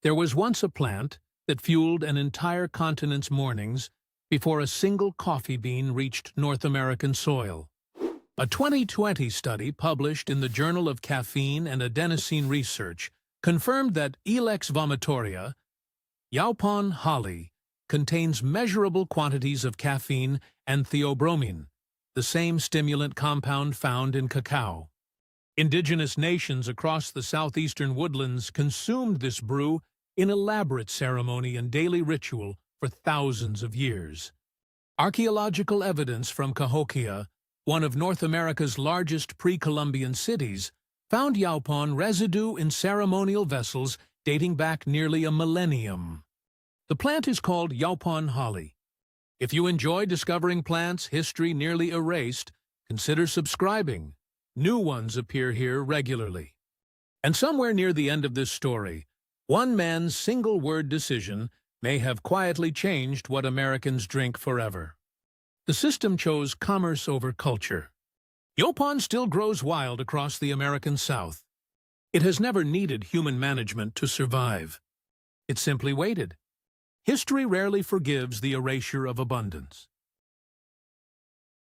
There was once a plant that fueled an entire continent's mornings before a single coffee bean reached North American soil. A 2020 study published in the Journal of Caffeine and Adenosine Research confirmed that Ilex vomitoria, Yaupon Holly, contains measurable quantities of caffeine and theobromine, the same stimulant compound found in cacao. Indigenous nations across the southeastern woodlands consumed this brew in elaborate ceremony and daily ritual for thousands of years. Archaeological evidence from Cahokia, one of North America's largest pre-Columbian cities, found Yaupon residue in ceremonial vessels dating back nearly a millennium. The plant is called Yaupon Holly. If you enjoy discovering plants history nearly erased, consider subscribing. New ones appear here regularly. And somewhere near the end of this story, one man's single-word decision may have quietly changed what Americans drink forever. The system chose commerce over culture. Yaupon still grows wild across the American South. It has never needed human management to survive. It simply waited. History rarely forgives the erasure of abundance.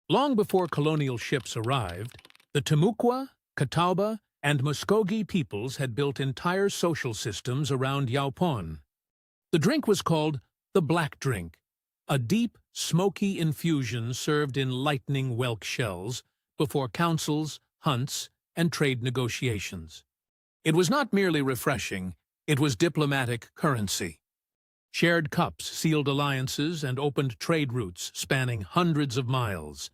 Long before colonial ships arrived, the Timucua, Catawba, and Muskogee peoples had built entire social systems around Yaupon. The drink was called the black drink, a deep, smoky infusion served in lightning whelk shells before councils, hunts, and trade negotiations. It was not merely refreshing, it was diplomatic currency. Shared cups sealed alliances and opened trade routes spanning hundreds of miles.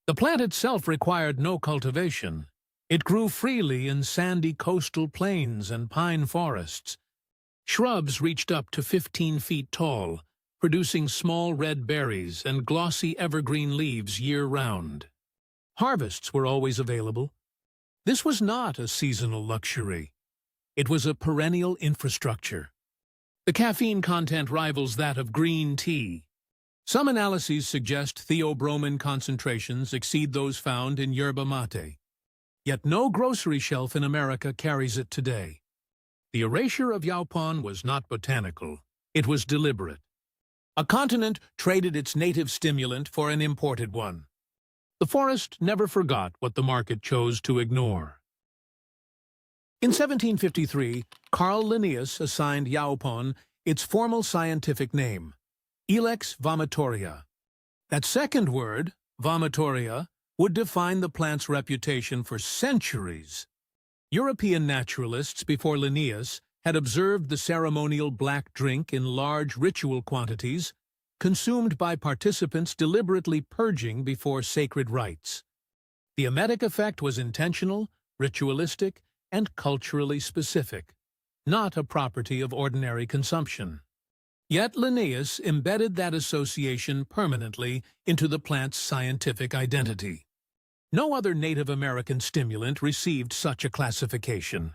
The plant itself required no cultivation. It grew freely in sandy coastal plains and pine forests. Shrubs reached up to 15 feet tall, producing small red berries and glossy evergreen leaves year-round. Harvests were always available. This was not a seasonal luxury. It was a perennial infrastructure. The caffeine content rivals that of green tea. Some analyses suggest theobromine concentrations exceed those found in yerba maté. Yet no grocery shelf in America carries it today. The erasure of Yaupon was not botanical. It was deliberate. A continent traded its native stimulant for an imported one. The forest never forgot what the market chose to ignore. In 1753, Carl Linnaeus assigned Yaupon its formal scientific name, Ilex vomitoria. That second word, vomitoria, would define the plant's reputation for centuries. European naturalists before Linnaeus had observed the ceremonial black drink in large ritual quantities, consumed by participants deliberately purging before sacred rites. The emetic effect was intentional, ritualistic, and culturally specific, not a property of ordinary consumption. Yet Linnaeus embedded that association permanently into the plant's scientific identity. No other Native American stimulant received such a classification.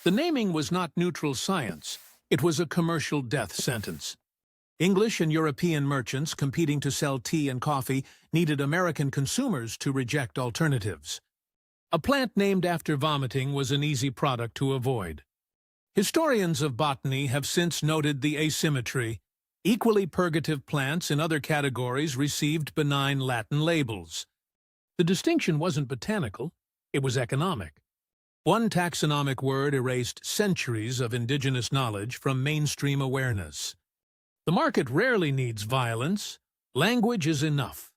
The naming was not neutral science, it was a commercial death sentence. English and European merchants competing to sell tea and coffee needed American consumers to reject alternatives. A plant named after vomiting was an easy product to avoid. Historians of botany have since noted the asymmetry. Equally purgative plants in other categories received benign Latin labels. The distinction wasn't botanical, it was economic. One taxonomic word erased centuries of indigenous knowledge from mainstream awareness. The market rarely needs violence. Language is enough.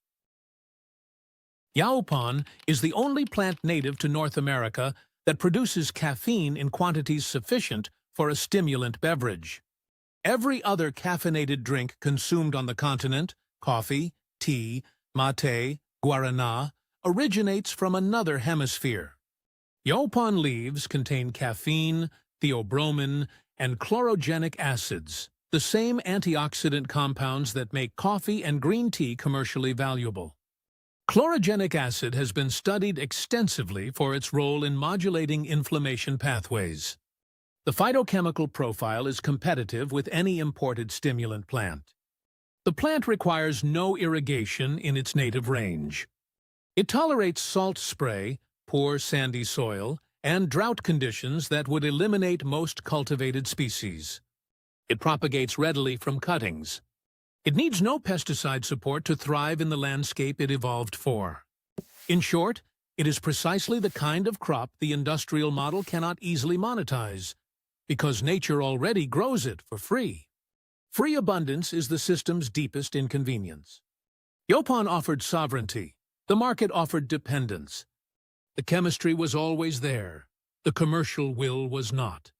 Yaupon is the only plant native to North America that produces caffeine in quantities sufficient for a stimulant beverage. Every other caffeinated drink consumed on the continent, coffee, tea, maté, guaraná, originates from another hemisphere. Yaupon leaves contain caffeine, theobromine, and chlorogenic acids, the same antioxidant compounds that make coffee and green tea commercially valuable. Chlorogenic acid has been studied extensively for its role in modulating inflammation pathways. The phytochemical profile is competitive with any imported stimulant plant. The plant requires no irrigation in its native range. It tolerates salt spray, poor sandy soil, and drought conditions that would eliminate most cultivated species. It propagates readily from cuttings. It needs no pesticide support to thrive in the landscape it evolved for. In short, it is precisely the kind of crop the industrial model cannot easily monetize, because nature already grows it for free. Free abundance is the system's deepest inconvenience. Yaupon offered sovereignty. The market offered dependence. The chemistry was always there. The commercial will was not.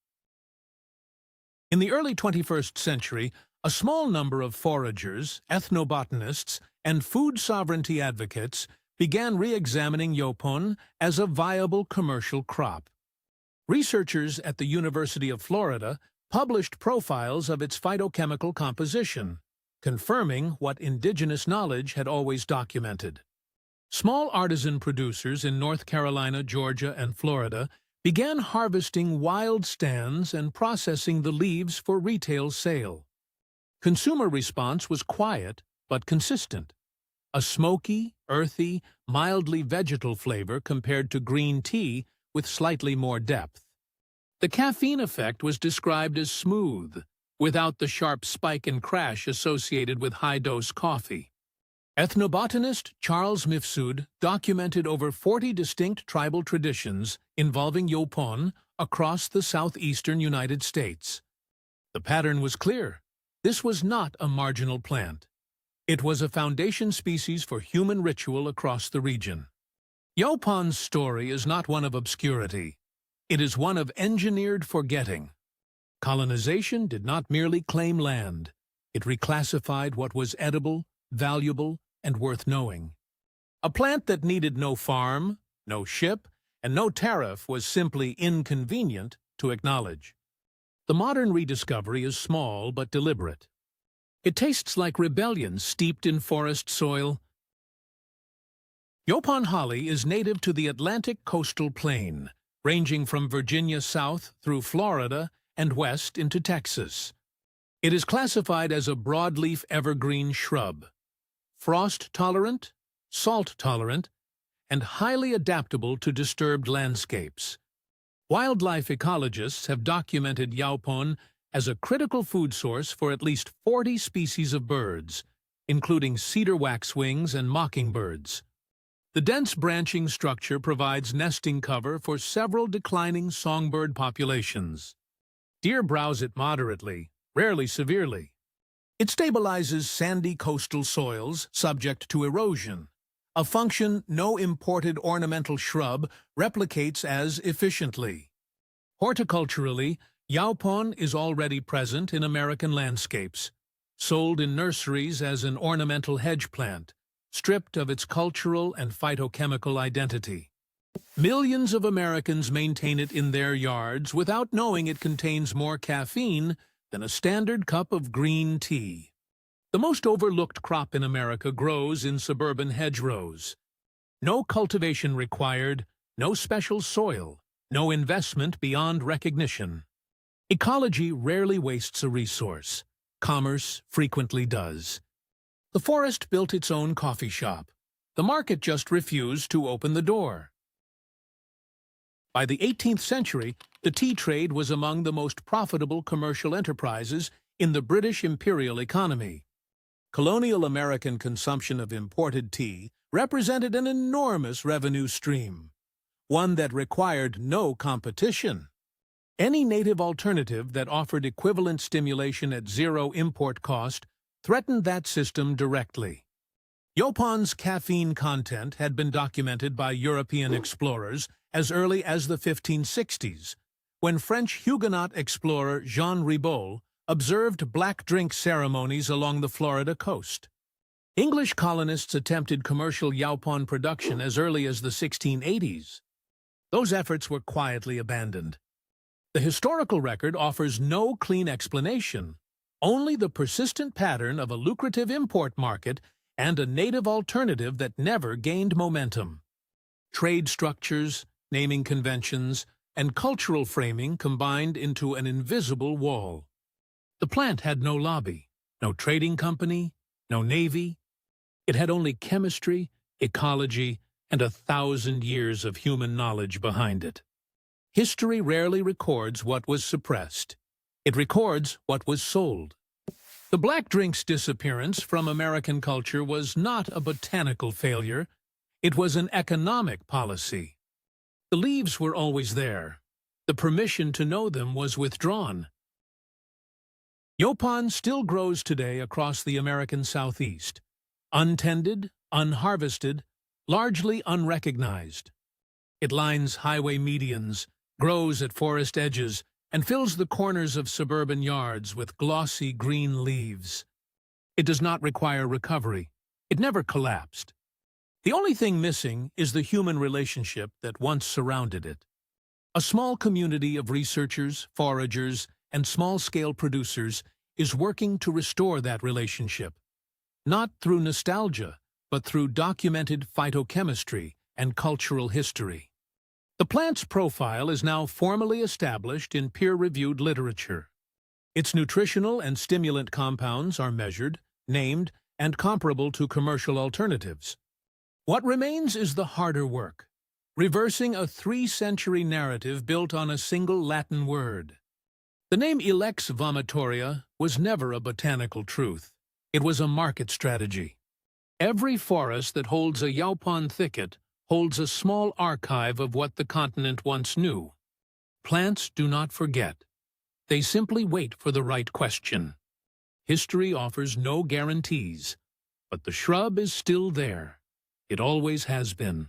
In the early 21st century, a small number of foragers, ethnobotanists, and food sovereignty advocates began re-examining Yaupon as a viable commercial crop. Researchers at the University of Florida published profiles of its phytochemical composition, confirming what indigenous knowledge had always documented. Small artisan producers in North Carolina, Georgia, and Florida began harvesting wild stands and processing the leaves for retail sale. Consumer response was quiet but consistent. A smoky, earthy, mildly vegetal flavor compared to green tea with slightly more depth. The caffeine effect was described as smooth, without the sharp spike and crash associated with high-dose coffee. Ethnobotanist Charles Mifsud documented over 40 distinct tribal traditions involving Yaupon across the southeastern United States. The pattern was clear. This was not a marginal plant. It was a foundation species for human ritual across the region. Yaupon's story is not one of obscurity. It is one of engineered forgetting. Colonization did not merely claim land. It reclassified what was edible, valuable, and worth knowing. A plant that needed no farm, no ship, and no tariff was simply inconvenient to acknowledge. The modern rediscovery is small but deliberate. It tastes like rebellion steeped in forest soil. Yaupon holly is native to the Atlantic coastal plain, ranging from Virginia south through Florida and west into Texas. It is classified as a broadleaf evergreen shrub, frost-tolerant, salt-tolerant, and highly adaptable to disturbed landscapes. Wildlife ecologists have documented Yaupon as a critical food source for at least 40 species of birds, including cedar waxwings and mockingbirds. The dense branching structure provides nesting cover for several declining songbird populations. Deer browse it moderately, rarely severely. It stabilizes sandy coastal soils subject to erosion, a function no imported ornamental shrub replicates as efficiently. Horticulturally, Yaupon is already present in American landscapes, sold in nurseries as an ornamental hedge plant, stripped of its cultural and phytochemical identity. Millions of Americans maintain it in their yards without knowing it contains more caffeine than a standard cup of green tea. The most overlooked crop in America grows in suburban hedgerows. No cultivation required, no special soil, no investment beyond recognition. Ecology rarely wastes a resource. Commerce frequently does. The forest built its own coffee shop. The market just refused to open the door. By the 18th century, the tea trade was among the most profitable commercial enterprises in the British imperial economy. Colonial American consumption of imported tea represented an enormous revenue stream, one that required no competition. Any native alternative that offered equivalent stimulation at zero import cost threatened that system directly. Yaupon's caffeine content had been documented by European explorers as early as the 1560s, when French Huguenot explorer Jean Ribault observed black drink ceremonies along the Florida coast. English colonists attempted commercial Yaupon production as early as the 1680s. Those efforts were quietly abandoned. The historical record offers no clean explanation, only the persistent pattern of a lucrative import market and a native alternative that never gained momentum. Trade structures, naming conventions, and cultural framing combined into an invisible wall. The plant had no lobby, no trading company, no navy. It had only chemistry, ecology, and 1,000 years of human knowledge behind it. History rarely records what was suppressed. It records what was sold. The black drink's disappearance from American culture was not a botanical failure. It was an economic policy. The leaves were always there. The permission to know them was withdrawn. Yaupon still grows today across the American Southeast, untended, unharvested, largely unrecognized. It lines highway medians, grows at forest edges, and fills the corners of suburban yards with glossy green leaves. It does not require recovery. It never collapsed. The only thing missing is the human relationship that once surrounded it. A small community of researchers, foragers, and small-scale producers is working to restore that relationship, not through nostalgia, but through documented phytochemistry and cultural history. The plant's profile is now formally established in peer-reviewed literature. Its nutritional and stimulant compounds are measured, named, and comparable to commercial alternatives. What remains is the harder work, reversing a 3-century narrative built on a single Latin word. The name Ilex vomitoria was never a botanical truth. It was a market strategy. Every forest that holds a Yaupon thicket holds a small archive of what the continent once knew. Plants do not forget. They simply wait for the right question. History offers no guarantees, but the shrub is still there. It always has been.